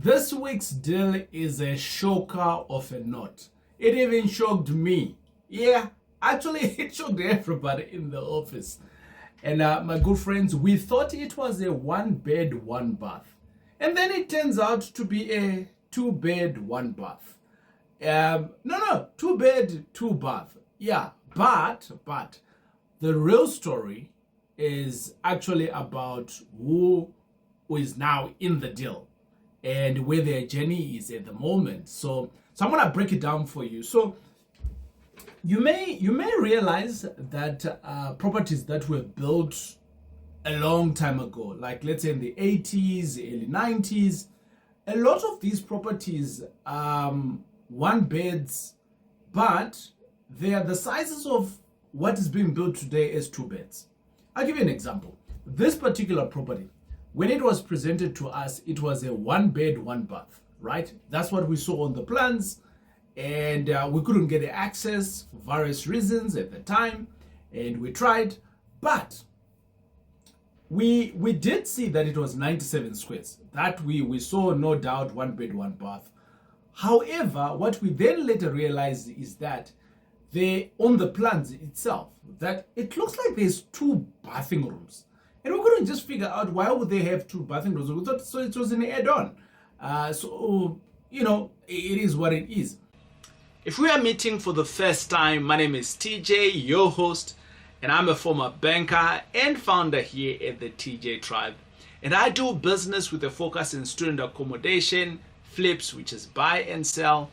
This week's deal is a shocker of a note. It even shocked me. Yeah, actually it shocked everybody in the office. And my good friends, we thought it was a 1-bed, 1-bath. And then it turns out to be a 2-bed, 1-bath. No, 2-bed, 2-bath. Yeah, but the real story is actually about who is now in the deal and where their journey is at the moment. So I'm gonna break it down for you. So you may realize that properties that were built a long time ago, like let's say in the 80s, early 90s, a lot of these properties 1 beds, but they are the sizes of what is being built today as 2 beds. I'll give you an example. This particular property, when it was presented to us, it was a 1-bed, 1-bath, right? That's what we saw on the plans, and we couldn't get access for various reasons at the time, and we tried, but we did see that it was 97 squares. That we saw, no doubt, 1-bed, 1-bath. However, what we then later realized is that on the plans itself, that it looks like there's 2 bathing rooms. And we couldn't just figure out why would they have 2 bathing rooms. We thought so it was an add-on. So, you know, it is what it is. If we are meeting for the first time, my name is TJ, your host, and I'm a former banker and founder here at the TJ Tribe. And I do business with a focus in student accommodation, flips, which is buy and sell,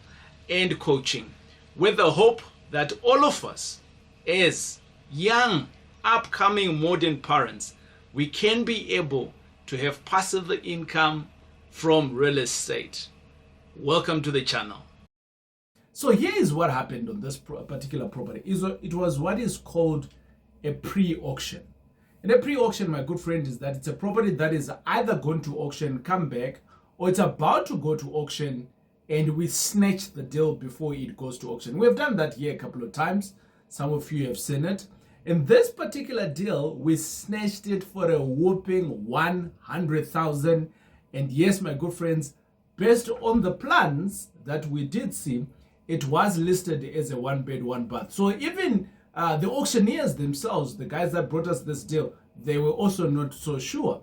and coaching, with the hope that all of us, as young, upcoming modern parents, we can be able to have passive income from real estate. Welcome to the channel. So here is what happened on this particular property. It was what is called a pre-auction. And a pre-auction, my good friend, is that it's a property that is either going to auction, come back, or it's about to go to auction, and we snatch the deal before it goes to auction. We've done that here a couple of times. Some of you have seen it. In this particular deal, we snatched it for a whopping 100,000. And yes, my good friends, based on the plans that we did see, it was listed as a 1-bed, 1-bath. So even the auctioneers themselves, the guys that brought us this deal, they were also not so sure.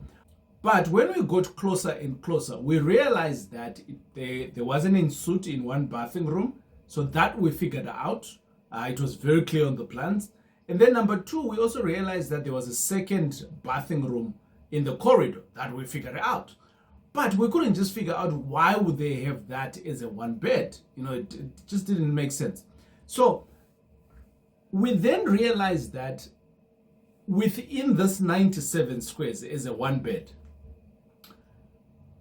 But when we got closer and closer, we realized that there was an in-suite in 1 bathing room. So that we figured out. It was very clear on the plans. And then number 2, we also realized that there was a 2nd bathing room in the corridor that we figured out. But we couldn't just figure out why would they have that as a 1-bed. You know, it just didn't make sense. So we then realized that within this 97 squares as a 1-bed,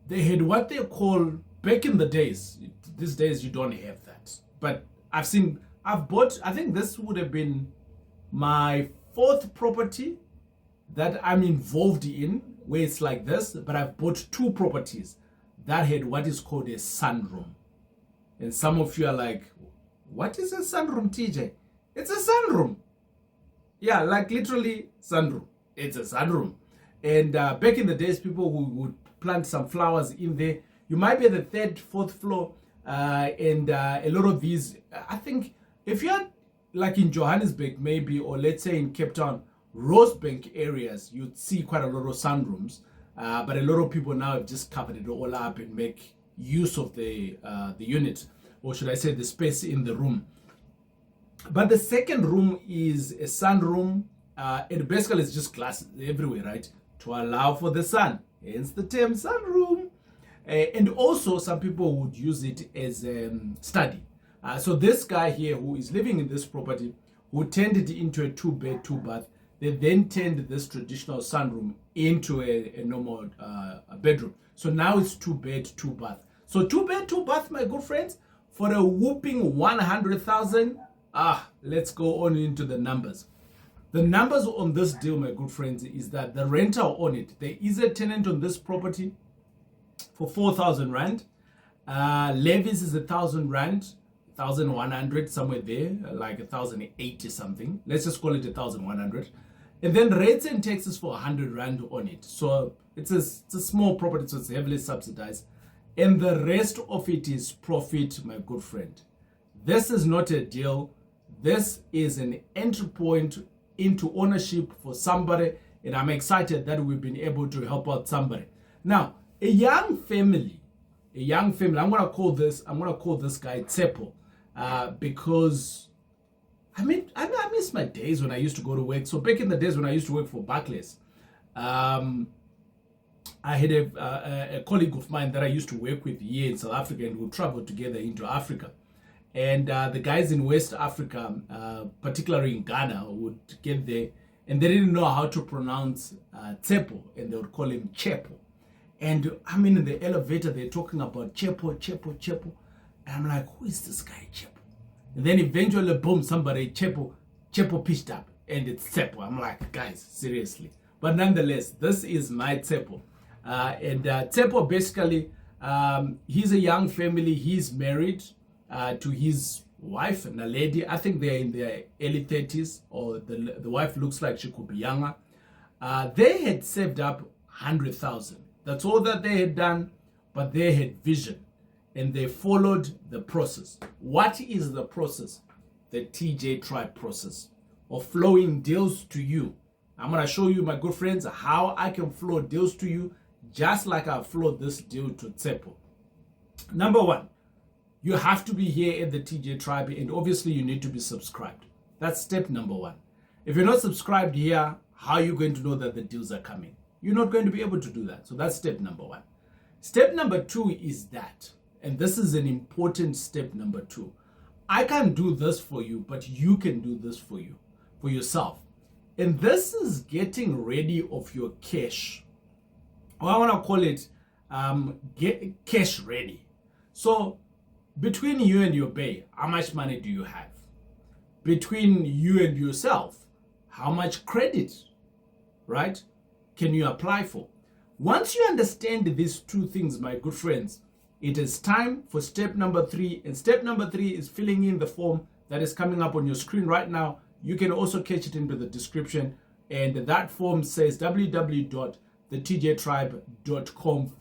they had what they call, back in the days, these days you don't have that. But I've bought, I think this would have been my 4th property that I'm involved in, where it's like this, but I've bought 2 properties that had what is called a sunroom. And some of you are like, what is a sunroom, TJ? It's a sunroom. Yeah, like literally sunroom. It's a sunroom. And back in the days, people would plant some flowers in there. You might be at the 3rd, 4th floor, and a lot of these, I think, if you're like in Johannesburg maybe, or let's say in Cape Town, Rosebank areas, you'd see quite a lot of sunrooms, but a lot of people now have just covered it all up and make use of the unit, or should I say the space in the room. But the 2nd room is a sunroom. It basically is just glass everywhere, right, to allow for the sun, hence the term sunroom. And also some people would use it as a study. So this guy here who is living in this property, who turned it into a 2-bed, 2-bath, they then turned this traditional sunroom into a normal bedroom. So now it's 2-bed, 2-bath. So 2-bed, 2-bath, my good friends, for a whooping 100,000. Let's go on into the numbers. The numbers on this deal, my good friends, is that the rental on it, there is a tenant on this property for 4,000 rand. Levies is 1,000 rand. 1,100 somewhere there, like 1,080 something. Let's just call it 1,100. And then rates and taxes for 100 rand on it. So it's a small property, so it's heavily subsidized. and the rest of it is profit, my good friend. This is not a deal. This is an entry point into ownership for somebody, and I'm excited that we've been able to help out somebody. Now, a young family, I'm gonna call this guy Tsepo, because I miss my days when I used to go to work. So back in the days when I used to work for Barclays, I had a colleague of mine that I used to work with here in South Africa, and we traveled together into Africa. And the guys in West Africa, particularly in Ghana, would get there, and they didn't know how to pronounce Tsepo, and they would call him Chepo. And I'm in the elevator, they're talking about Chepo. And I'm like, who is this guy, Chepo? And then eventually, boom, somebody, Chepo pitched up, and it's Tsepo. I'm like, guys, seriously. But nonetheless, this is my Tsepo. And Tsepo, basically, he's a young family. He's married to his wife and a lady. I think they're in their early 30s, or the wife looks like she could be younger. They had saved up 100,000. That's all that they had done, but they had vision, and they followed the process. What is the process? The TJ Tribe process of flowing deals to you. I'm going to show you, my good friends, how I can flow deals to you, just like I flowed this deal to Tsepo. Number one, you have to be here at the TJ Tribe, and obviously you need to be subscribed. That's step number one. If you're not subscribed here, how are you going to know that the deals are coming? You're not going to be able to do that. So that's step number one. Step number two is that, and this is an important step number two. I can't do this for you, but you can do this for you, for yourself. And this is getting ready of your cash. Or I want to call it get cash ready. So between you and your bae, how much money do you have? Between you and yourself, how much credit, right, can you apply for? Once you understand these two things, my good friends, it is time for step number three. And step number three is filling in the form that is coming up on your screen right now. You can also catch it into the description. And that form says www.thetjtribe.com/.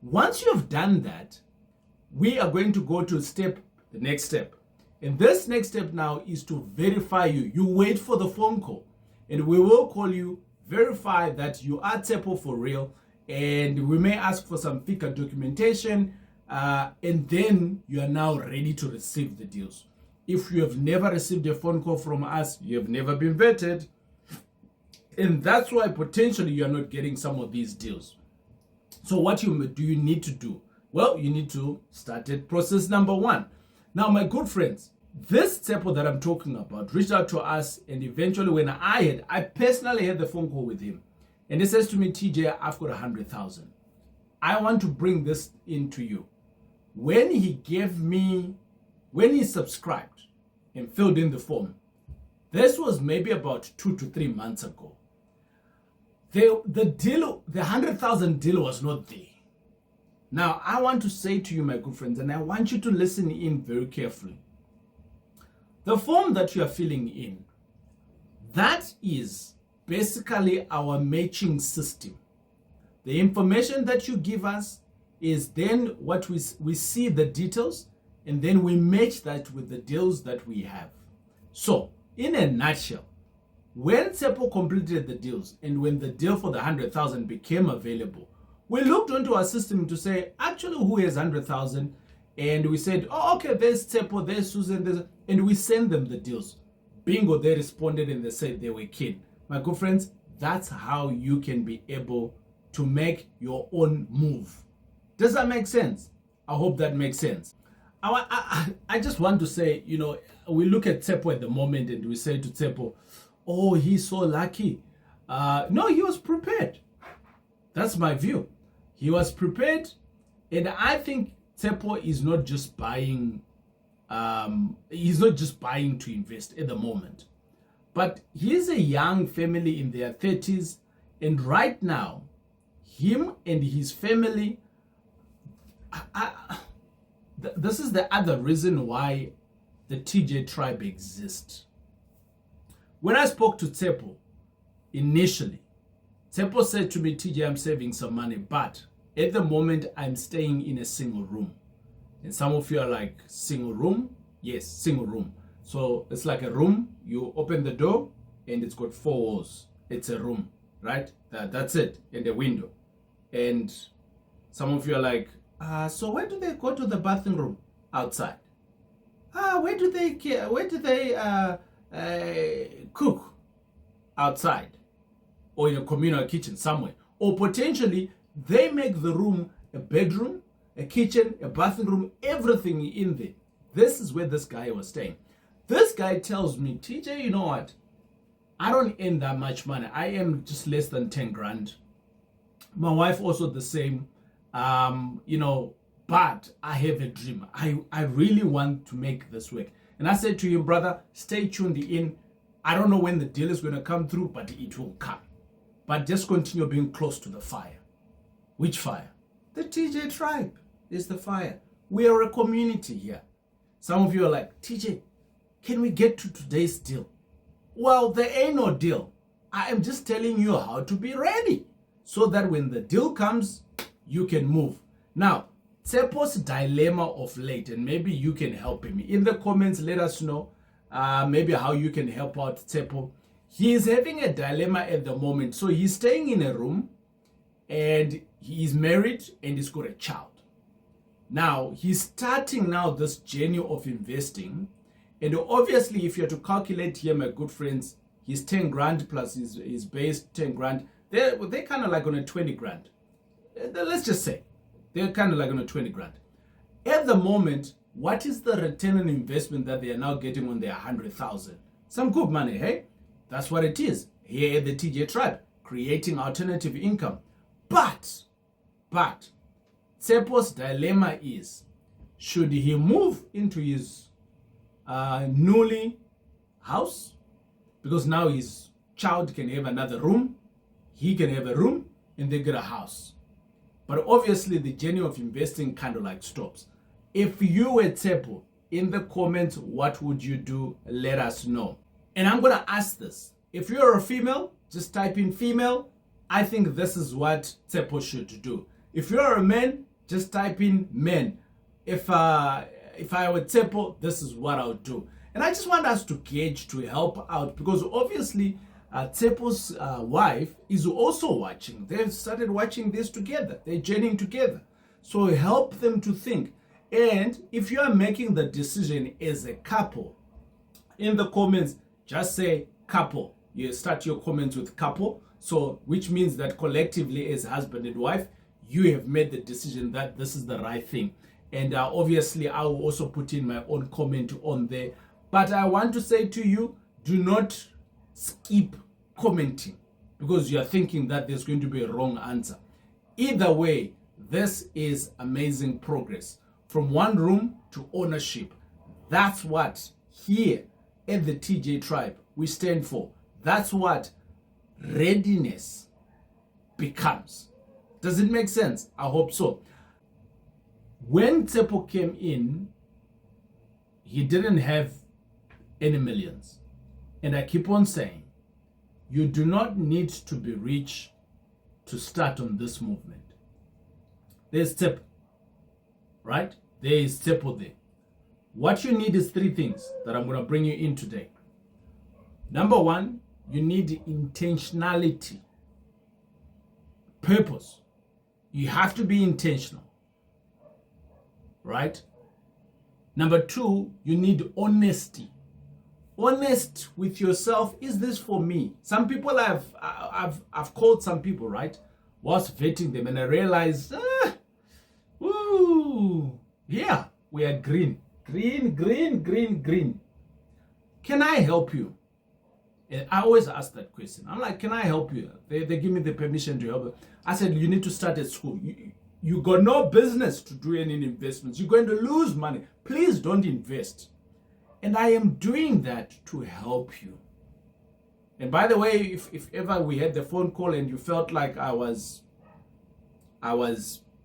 Once you have done that, we are going to go to the next step. And this next step now is to verify you. You wait for the phone call, and we will call you, verify that you are Tsepo for real, and we may ask for some FICA documentation, and then you are now ready to receive the deals. If you have never received a phone call from us, you have never been vetted, and that's why potentially you are not getting some of these deals. So what do you need to do? Well, you need to start at process number one. Now, my good friends, this Tsepo that I'm talking about reached out to us, and eventually when I personally had the phone call with him, and he says to me, TJ, I've got 100,000. I want to bring this into you. When he subscribed and filled in the form, this was maybe about 2 to 3 months ago. The deal, the 100,000 deal was not there. Now, I want to say to you, my good friends, and I want you to listen in very carefully. The form that you are filling in, that is basically our matching system. The information that you give us is then what we see the details, and then we match that with the deals that we have. So, in a nutshell, when Tsepo completed the deals and when the deal for the 100,000 became available, we looked into our system to say, actually, who has 100,000? And we said, oh, okay, there's Tsepo, there's Susan, and we send them the deals. Bingo, they responded and they said they were keen. My good friends, that's how you can be able to make your own move. Does that make sense? I hope that makes sense. I just want to say, we look at Tsepo at the moment and we say to Tsepo, oh, he's so lucky. No, he was prepared. That's my view. He was prepared, and I think Tsepo is not just buying. He's not just buying to invest at the moment, but he's a young family in their 30s, and right now, him and his family. This is the other reason why the TJ Tribe exists. When I spoke to Tsepo initially, Tsepo said to me, TJ, I'm saving some money, but At the moment, I'm staying in a single room. And some of you are like, single room? Yes, single room. So it's like a room. You open the door and it's got 4 walls. It's a room, right? That's it, and a window. And some of you are like, so where do they go to the bathroom? Outside. Where do they cook? Outside. Or in a communal kitchen somewhere. Or potentially, they make the room a bedroom, a kitchen, a bathroom, everything in there. This is where this guy was staying. This guy tells me, TJ, you know what? I don't earn that much money. I am just less than 10 grand. My wife also the same. But I have a dream. I really want to make this work. And I said to him, brother, stay tuned in. I don't know when the deal is going to come through, but it will come. But just continue being close to the fire. Which fire? The TJ tribe is the fire. We are a community here. Some of you are like, TJ, can we get to today's deal? Well, there ain't no deal. I am just telling you how to be ready so that when the deal comes, you can move. Now, Tsepo's dilemma of late, and maybe you can help him. In the comments, let us know maybe how you can help out Tsepo. He is having a dilemma at the moment. So he's staying in a room and he's married and he's got a child. Now, he's starting now this journey of investing. And obviously, if you're to calculate here, my good friends, his 10 grand plus his base 10 grand, they're kind of like on a 20 grand. Let's just say they're kind of like on a 20 grand. At the moment, what is the return on investment that they are now getting on their 100,000? Some good money, hey? That's what it is. Here at the TJ Tribe, creating alternative income. But, Tsepo's dilemma is, should he move into his newly house? Because now his child can have another room, he can have a room, and they get a house. But obviously, the journey of investing kind of like stops. If you were Tsepo, in the comments, what would you do? Let us know. And I'm going to ask this. If you're a female, just type in female. I think this is what Tsepo should do. If you're a man, just type in men. If I were Tsepo, this is what I would do. And I just want us to gauge, to help out, because obviously Tsepo's wife is also watching. They've started watching this together. They're journeying together. So help them to think. And if you are making the decision as a couple, in the comments, just say couple. You start your comments with couple. So which means that collectively as husband and wife, you have made the decision that this is the right thing. And obviously, I will also put in my own comment on there. But I want to say to you, do not skip commenting because you are thinking that there's going to be a wrong answer. Either way, this is amazing progress. From one room to ownership. That's what here at the TJ Tribe we stand for. That's what readiness becomes. Does it make sense? I hope so. When Tsepo came in, he didn't have any millions. And I keep on saying, you do not need to be rich to start on this movement. There's Tsepo, right? There is Tsepo there. What you need is 3 things that I'm going to bring you in today. Number 1, you need intentionality. Purpose. You have to be intentional. Right? Number 2, you need honesty. Honest with yourself. Is this for me? Some people I've called some people, right? Whilst vetting them, and I realized, yeah, we are green. Green. Can I help you? And I always ask that question. I'm like, can I help you? They give me the permission to help you. I said, you need to start at school. You got no business to do any investments. You're going to lose money. Please don't invest. And I am doing that to help you. And by the way, if ever we had the phone call and you felt like I was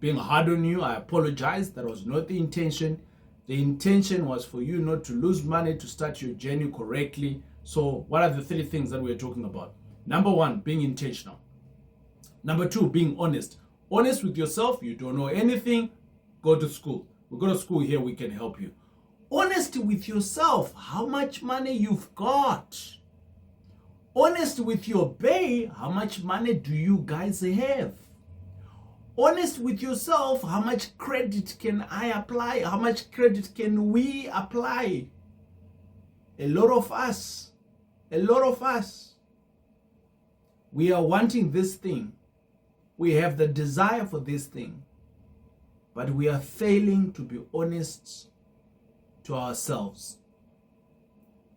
being hard on you, I apologize. That was not the intention. The intention was for you not to lose money, to start your journey correctly. So what are the 3 things that we're talking about? Number 1, being intentional. Number 2, being honest. Honest with yourself, you don't know anything, go to school. We go to school here, we can help you. Honesty with yourself, how much money you've got. Honest with your bae, how much money do you guys have? Honest with yourself, how much credit can I apply? How much credit can we apply? A lot of us, we are wanting this thing. We have the desire for this thing, but we are failing to be honest to ourselves.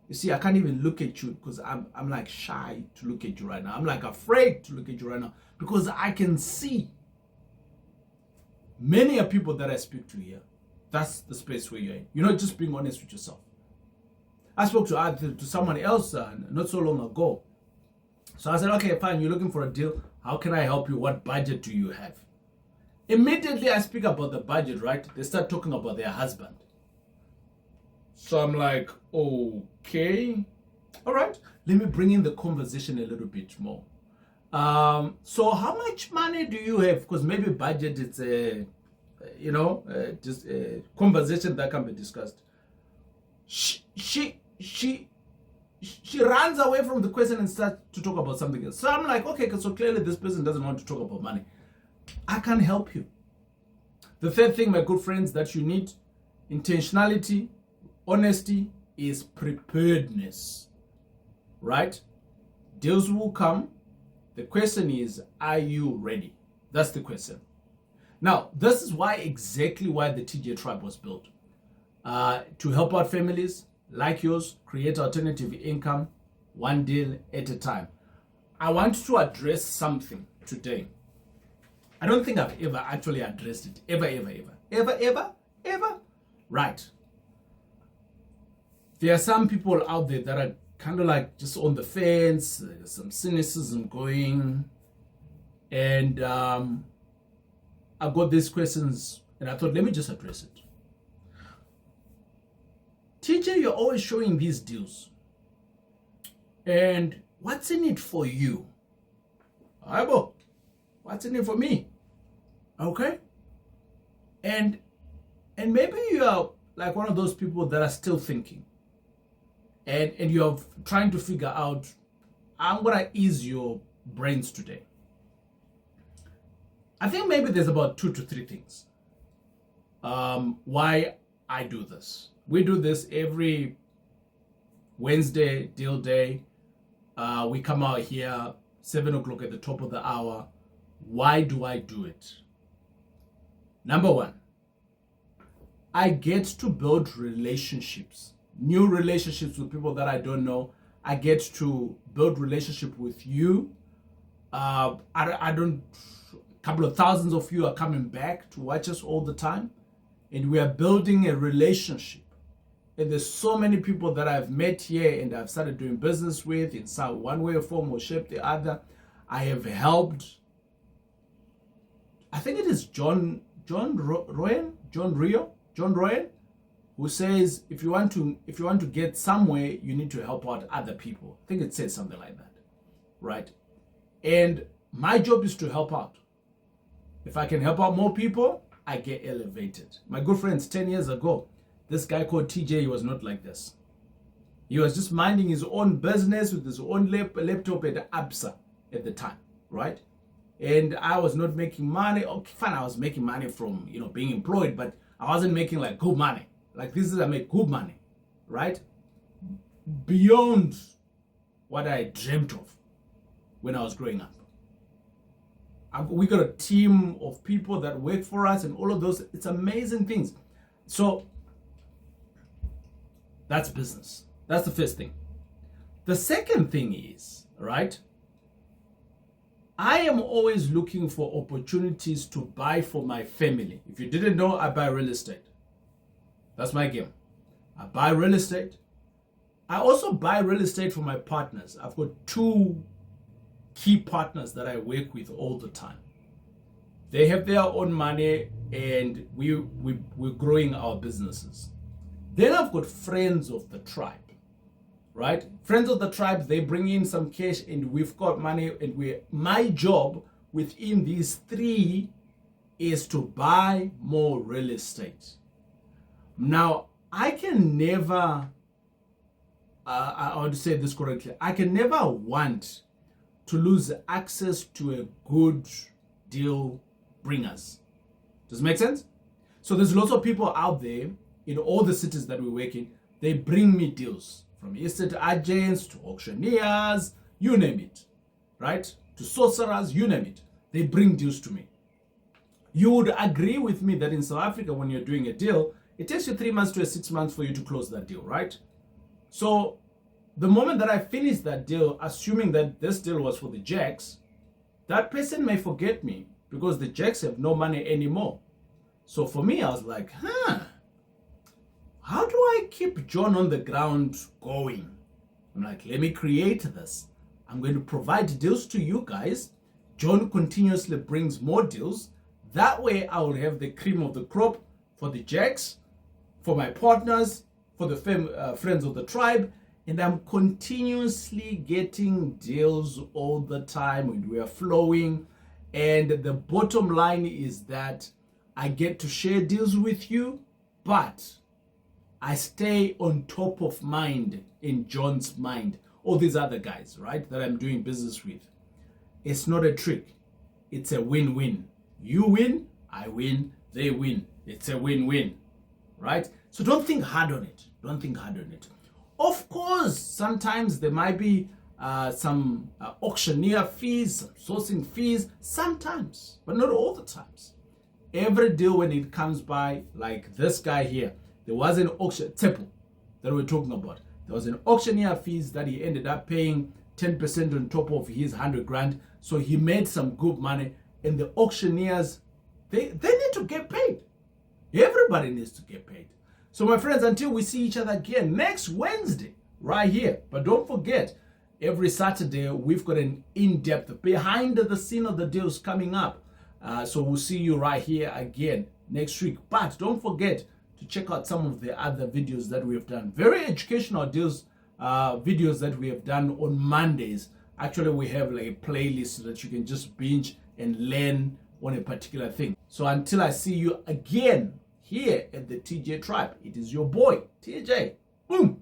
You see, I can't even look at you because I'm like shy to look at you right now. I'm like afraid to look at you right now because I can see many of people that I speak to here. That's the space where you're in. You're not just being honest with yourself. I spoke to someone else not so long ago. So I said, okay, fine, you're looking for a deal. How can I help you? What budget do you have? Immediately I speak about the budget, right? They start talking about their husband. So I'm like, okay, all right. Let me bring in the conversation a little bit more. So how much money do you have? Because maybe budget, it's a, just a conversation that can be discussed. She runs away from the question and starts to talk about something else. So I'm like, okay, so clearly this person doesn't want to talk about money. I can help you. The third thing, my good friends, that you need, intentionality, honesty, is preparedness, right? Deals will come. The question is, are you ready? That's the question. Now, this is exactly why the TJ Tribe was built. To help out families like yours, create alternative income, one deal at a time. I want to address something today. I don't think I've ever actually addressed it. Ever. Right. There are some people out there that are kind of like just on the fence. There's some cynicism going. And I got these questions and I thought, let me just address it. TJ, you're always showing these deals. And what's in it for you? Aibo, what's in it for me? Okay? And maybe you are like one of those people that are still thinking. And you're trying to figure out, I'm going to ease your brains today. I think maybe there's about 2 to 3 things why I do this. We do this every Wednesday, deal day. We come out here 7 o'clock at the top of the hour. Why do I do it? Number 1, I get to build relationships, new relationships with people that I don't know. I get to build relationship with you. A couple of thousands of you are coming back to watch us all the time. And we are building a relationship. And there's so many people that I've met here and I've started doing business with in some one way or form or shape the other. I have helped. I think it is John Royan, who says if you want to get somewhere, you need to help out other people. I think it says something like that, right? And my job is to help out. If I can help out more people, I get elevated. My good friends, 10 years ago, this guy called TJ, he was not like this. He was just minding his own business with his own laptop at ABSA at the time, right? And I was not making money. Okay, fine, I was making money from, being employed, but I wasn't making like good money. Like this is, I make good money, right? Beyond what I dreamt of when I was growing up. We got a team of people that work for us and all of those. It's amazing things. So that's business. That's the first thing. The second thing is, right? I am always looking for opportunities to buy for my family. If you didn't know, I buy real estate. That's my game. I buy real estate. I also buy real estate for my partners. I've got 2 key partners that I work with all the time. They have their own money and we're growing our businesses. Then I've got friends of the tribe, right? Friends of the tribe, they bring in some cash and we've got money, and my job within these 3 is to buy more real estate. Now, I can never, I want to say this correctly, I can never want to lose access to a good deal bringers. Does it make sense? So there's lots of people out there in all the cities that we work in. They bring me deals from estate agents to auctioneers, you name it, right? To sorcerers, you name it. They bring deals to me. You would agree with me that in South Africa, when you're doing a deal, it takes you 3 months to 6 months for you to close that deal, right? So the moment that I finish that deal, assuming that this deal was for the Jacks, that person may forget me because the Jacks have no money anymore. So for me, I was like, how do I keep John on the ground going? I'm like, let me create this. I'm going to provide deals to you guys. John continuously brings more deals. That way I will have the cream of the crop for the Jacks, for my partners, for the friends of the tribe. And I'm continuously getting deals all the time and we are flowing. And the bottom line is that I get to share deals with you, but I stay on top of mind in John's mind. All these other guys, right, that I'm doing business with. It's not a trick. It's a win-win. You win, I win, they win. It's a win-win, right? So don't think hard on it. Don't think hard on it. Of course, sometimes there might be some auctioneer fees, some sourcing fees, sometimes, but not all the times. Every deal when it comes by, like this guy here, there was an auction, Tepo, that we're talking about. There was an auctioneer fees that he ended up paying 10% on top of his 100 grand. So he made some good money. And the auctioneers, they need to get paid. Everybody needs to get paid. So my friends, until we see each other again next Wednesday, right here. But don't forget, every Saturday, we've got an in-depth behind the scene of the deals coming up. So we'll see you right here again next week. But don't forget to check out some of the other videos that we have done. Very educational deals, videos that we have done on Mondays. Actually, we have like a playlist so that you can just binge and learn on a particular thing. So until I see you again here at the TJ Tribe, it is your boy, TJ. Boom.